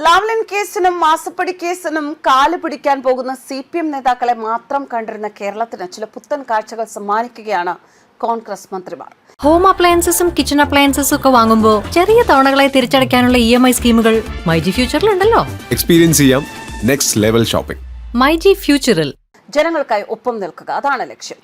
Lavalin കേസിനും മാസപ്പടി കേസിനും കാല് പിടിക്കാൻ പോകുന്ന CPM നേതാക്കളെ മാത്രം കണ്ടിരുന്ന കേരളത്തിന് ചില പുത്തൻ കാഴ്ചകൾ സമ്മാനിക്കുകയാണ് കോൺഗ്രസ് മന്ത്രിമാർ. ഹോം അപ്ലയൻസസും കിച്ചൺ അപ്ലയൻസസും ഒക്കെ വാങ്ങുമ്പോൾ ചെറിയ തവണകളായി തിരിച്ചടയ്ക്കാനുള്ള EMI സ്കീമുകൾ മൈജി ഫ്യൂച്ചറിലുണ്ടല്ലോ. എക്സ്പീരിയൻസ് ചെയ്യാം നെക്സ്റ്റ് ലെവൽ ഷോപ്പിംഗ്. മൈജി ഫ്യൂച്ചറിൽ ജനങ്ങൾക്കായി ഒപ്പം നിൽക്കുക, അതാണ് ലക്ഷ്യം.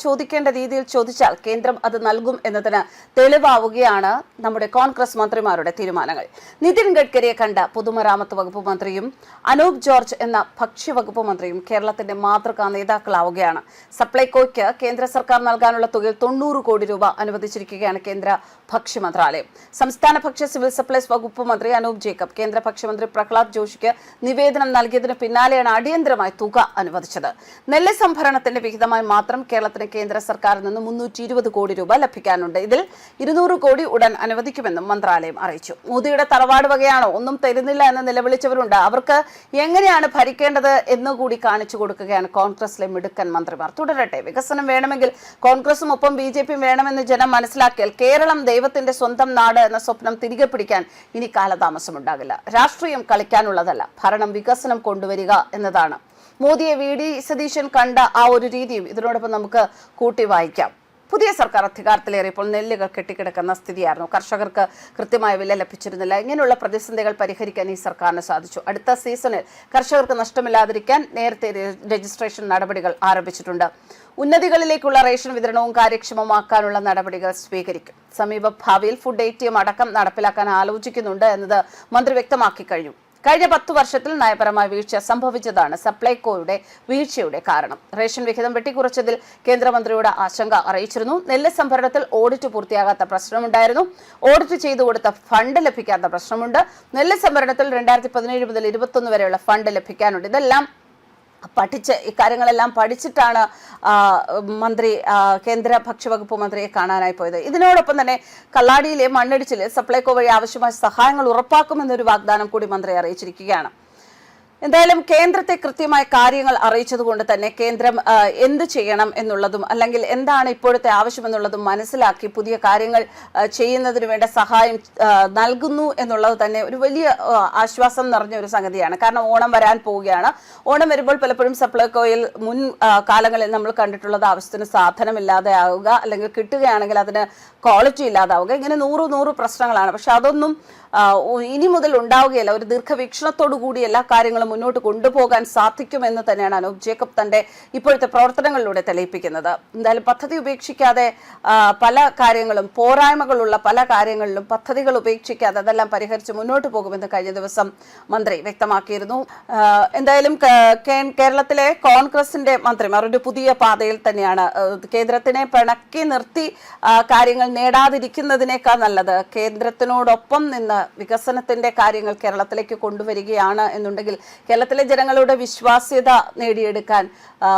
ചോദിക്കേണ്ട രീതിയിൽ ചോദിച്ചാൽ കേന്ദ്രം അത് നൽകും എന്നതിന് തെളിവാവുകയാണ് നമ്മുടെ കോൺഗ്രസ് മന്ത്രിമാരുടെ തീരുമാനങ്ങൾ. നിതിൻ ഗഡ്കരിയെ കണ്ട പൊതുമരാമത്ത് വകുപ്പ് മന്ത്രിയും അനൂപ് ജോർജ് എന്ന ഭക്ഷ്യവകുപ്പ് മന്ത്രിയും കേരളത്തിന്റെ മാതൃകാ നേതാക്കളാവുകയാണ്. സപ്ലൈകോയ്ക്ക് കേന്ദ്ര സർക്കാർ നൽകാനുള്ള തുകയിൽ 90 കോടി രൂപ അനുവദിച്ചിരിക്കുകയാണ് കേന്ദ്ര ഭക്ഷ്യ മന്ത്രാലയം. സംസ്ഥാന ഭക്ഷ്യ സിവിൽ സപ്ലൈസ് വകുപ്പ് മന്ത്രി അനൂപ് ജേക്കബ് കേന്ദ്ര ഭക്ഷ്യമന്ത്രി പ്രഹ്ലാദ് ജോഷിക്ക് നിവേദനം നൽകിയതിന് പിന്നാലെയാണ് അടിയന്തരമായി തുക അനുവദിച്ചത്. നെല്ല് സംഭരണത്തിന്റെ വിഹിതമായി മാത്രം കേരളത്തിന് കേന്ദ്ര സർക്കാരിൽ നിന്ന് 320 കോടി രൂപ ലഭിക്കാനുണ്ട്. ഇതിൽ 200 കോടി ഉടൻ അനുവദിക്കുമെന്നും മന്ത്രാലയം അറിയിച്ചു. മോദിയുടെ തറവാട് വകയാണോ, ഒന്നും തരുന്നില്ല എന്ന് നിലവിളിച്ചവരുണ്ട്. അവർക്ക് എങ്ങനെയാണ് ഭരിക്കേണ്ടത് എന്നുകൂടി കാണിച്ചു കൊടുക്കുകയാണ് കോൺഗ്രസിലെ മിടുക്കൻ മന്ത്രിമാർ. തുടരട്ടെ, വികസനം വേണമെങ്കിൽ കോൺഗ്രസും ഒപ്പം BJPയും വേണമെന്ന് ജനം മനസ്സിലാക്കിയാൽ കേരളം ദൈവത്തിന്റെ സ്വന്തം നാട് എന്ന സ്വപ്നം തിരികെ പിടിക്കാൻ ഇനി കാലതാമസമുണ്ടാകില്ല. രാഷ്ട്രീയം കളിക്കാനുള്ളതല്ല, ഭരണം വികസനം കൊണ്ടുവരിക എന്നതാണ്. മോദിയെ VD സതീശൻ കണ്ട ആ ഒരു രീതിയും ഇതിനോടൊപ്പം നമുക്ക് കൂട്ടി വായിക്കാം. പുതിയ സർക്കാർ അധികാരത്തിലേറിയപ്പോൾ നെല്ലുകൾ കെട്ടിക്കിടക്കുന്ന സ്ഥിതിയായിരുന്നു. കർഷകർക്ക് കൃത്യമായ വില ലഭിച്ചിരുന്നില്ല. ഇങ്ങനെയുള്ള പ്രതിസന്ധികൾ പരിഹരിക്കാൻ ഈ സർക്കാരിന് സാധിച്ചു. അടുത്ത സീസണിൽ കർഷകർക്ക് നഷ്ടമില്ലാതിരിക്കാൻ നേരത്തെ രജിസ്ട്രേഷൻ നടപടികൾ ആരംഭിച്ചിട്ടുണ്ട്. ഉന്നതികളിലേക്കുള്ള റേഷൻ വിതരണവും കാര്യക്ഷമമാക്കാനുള്ള നടപടികൾ സ്വീകരിക്കും. സമീപ ഭാവിയിൽ ഫുഡ് ATM അടക്കം നടപ്പിലാക്കാൻ ആലോചിക്കുന്നുണ്ട് എന്നത് മന്ത്രി വ്യക്തമാക്കി കഴിഞ്ഞു. കഴിഞ്ഞ 10 വർഷത്തിൽ നയപരമായ വീഴ്ച സംഭവിച്ചതാണ് സപ്ലൈകോയുടെ വീഴ്ചയുടെ കാരണം. റേഷൻ വിഹിതം വെട്ടിക്കുറച്ചതിൽ കേന്ദ്രമന്ത്രിയോട് ആശങ്ക അറിയിച്ചിരുന്നു. നെല്ല് സംഭരണത്തിൽ ഓഡിറ്റ് പൂർത്തിയാകാത്ത പ്രശ്നമുണ്ടായിരുന്നു. ഓഡിറ്റ് ചെയ്തു കൊടുത്ത ഫണ്ട് ലഭിക്കാത്ത പ്രശ്നമുണ്ട്. നെല്ല് സംഭരണത്തിൽ 2017 മുതൽ 2021 വരെയുള്ള ഫണ്ട് ലഭിക്കാനുണ്ട്. ഇതെല്ലാം ഇക്കാര്യങ്ങളെല്ലാം പഠിച്ചിട്ടാണ് മന്ത്രി കേന്ദ്ര ഭക്ഷ്യവകുപ്പ് മന്ത്രിയെ കാണാനായി പോയത്. ഇതിനോടൊപ്പം തന്നെ കള്ളാടിയിലെ മണ്ണിടിച്ചിൽ സപ്ലൈകോ വഴി ആവശ്യമായ സഹായങ്ങൾ ഉറപ്പാക്കുമെന്നൊരു വാഗ്ദാനം കൂടി മന്ത്രി അറിയിച്ചിരിക്കുകയാണ്. എന്തായാലും കേന്ദ്രത്തെ കൃത്യമായ കാര്യങ്ങൾ അറിയിച്ചതുകൊണ്ട് തന്നെ കേന്ദ്രം എന്ത് ചെയ്യണം എന്നുള്ളതും അല്ലെങ്കിൽ എന്താണ് ഇപ്പോഴത്തെ ആവശ്യമെന്നുള്ളതും മനസ്സിലാക്കി പുതിയ കാര്യങ്ങൾ ചെയ്യുന്നതിന് വേണ്ട സഹായം നൽകുന്നു എന്നുള്ളത് തന്നെ ഒരു വലിയ ആശ്വാസം നിറഞ്ഞ ഒരു സംഗതിയാണ്. കാരണം ഓണം വരാൻ പോവുകയാണ്. ഓണം വരുമ്പോൾ പലപ്പോഴും സപ്ലൈകോയിൽ മുൻ കാലങ്ങളിൽ നമ്മൾ കണ്ടിട്ടുള്ളത് ആവശ്യത്തിന് സാധനമില്ലാതെ ആവുക, അല്ലെങ്കിൽ കിട്ടുകയാണെങ്കിൽ അതിന് ക്വാളിറ്റി ഇല്ലാതാവുക, ഇങ്ങനെ 100 പ്രശ്നങ്ങളാണ്. പക്ഷെ അതൊന്നും ഇനി മുതൽ ഉണ്ടാവുകയല്ല. ഒരു ദീർഘവീക്ഷണത്തോടു കൂടി എല്ലാ കാര്യങ്ങളും മുന്നോട്ട് കൊണ്ടുപോകാൻ സാധിക്കുമെന്ന് തന്നെയാണ് അനൂപ് ജേക്കബ് തന്റെ ഇപ്പോഴത്തെ പ്രവർത്തനങ്ങളിലൂടെ തെളിയിപ്പിക്കുന്നത്. എന്തായാലും പദ്ധതി ഉപേക്ഷിക്കാതെ പല കാര്യങ്ങളും, പോരായ്മകളുള്ള പല കാര്യങ്ങളിലും പദ്ധതികൾ ഉപേക്ഷിക്കാതെ അതെല്ലാം പരിഹരിച്ച് മുന്നോട്ട് പോകുമെന്ന് കഴിഞ്ഞ ദിവസം മന്ത്രി വ്യക്തമാക്കിയിരുന്നു. എന്തായാലും കേരളത്തിലെ കോൺഗ്രസിന്റെ മന്ത്രിമാർ ഒരു പുതിയ പാതയിൽ തന്നെയാണ്. കേന്ദ്രത്തിനെ പിണക്കി നിർത്തി കാര്യങ്ങൾ നേടാതിരിക്കുന്നതിനേക്കാൾ നല്ലത് കേന്ദ്രത്തിനോടൊപ്പം നിന്ന് വികസനത്തിന്റെ കാര്യങ്ങൾ കേരളത്തിലേക്ക് കൊണ്ടുവരികയാണ് എന്നുണ്ടെങ്കിൽ കേരളത്തിലെ ജനങ്ങളുടെ വിശ്വാസ്യത നേടിയെടുക്കാൻ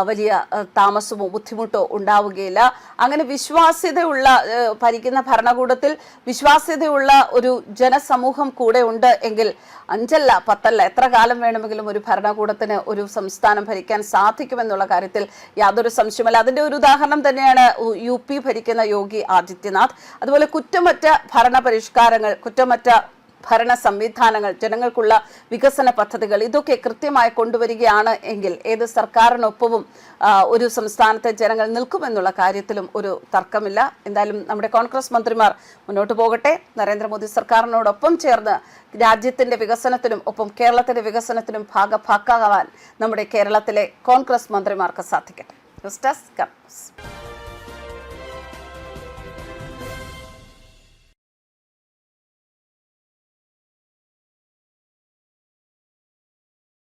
വലിയ താമസമോ ബുദ്ധിമുട്ടോ ഉണ്ടാവുകയില്ല. അങ്ങനെ വിശ്വാസ്യതയുള്ള ഭരിക്കുന്ന ഭരണകൂടത്തിൽ വിശ്വാസ്യതയുള്ള ഒരു ജനസമൂഹം കൂടെ ഉണ്ട് എങ്കിൽ 5 അല്ല 10 അല്ല എത്ര കാലം വേണമെങ്കിലും ഒരു ഭരണകൂടത്തിന് ഒരു സംസ്ഥാനം ഭരിക്കാൻ സാധിക്കുമെന്നുള്ള കാര്യത്തിൽ യാതൊരു സംശയമല്ല. അതിന്റെ ഒരു ഉദാഹരണം തന്നെയാണ് UP ഭരിക്കുന്ന യോഗി ആദിത്യനാഥ്. അതുപോലെ കുറ്റമറ്റ ഭരണ പരിഷ്കാരങ്ങൾ, കുറ്റമറ്റ ഭരണ സംവിധാനങ്ങൾ, ജനങ്ങൾക്കുള്ള വികസന പദ്ധതികൾ, ഇതൊക്കെ കൃത്യമായി കൊണ്ടുവരികയാണ് എങ്കിൽ ഏത് സർക്കാരിനൊപ്പവും ഒരു സംസ്ഥാനത്തെ ജനങ്ങൾ നിൽക്കുമെന്നുള്ള കാര്യത്തിലും ഒരു തർക്കമില്ല. എന്തായാലും നമ്മുടെ കോൺഗ്രസ് മന്ത്രിമാർ മുന്നോട്ട് പോകട്ടെ. നരേന്ദ്രമോദി സർക്കാരിനോടൊപ്പം ചേർന്ന് രാജ്യത്തിന്റെ വികസനത്തിനും ഒപ്പം കേരളത്തിന്റെ വികസനത്തിനും ഭാഗഭാക്കാവാൻ നമ്മുടെ കേരളത്തിലെ കോൺഗ്രസ് മന്ത്രിമാർക്ക് സാധിക്കട്ടെ. News desk.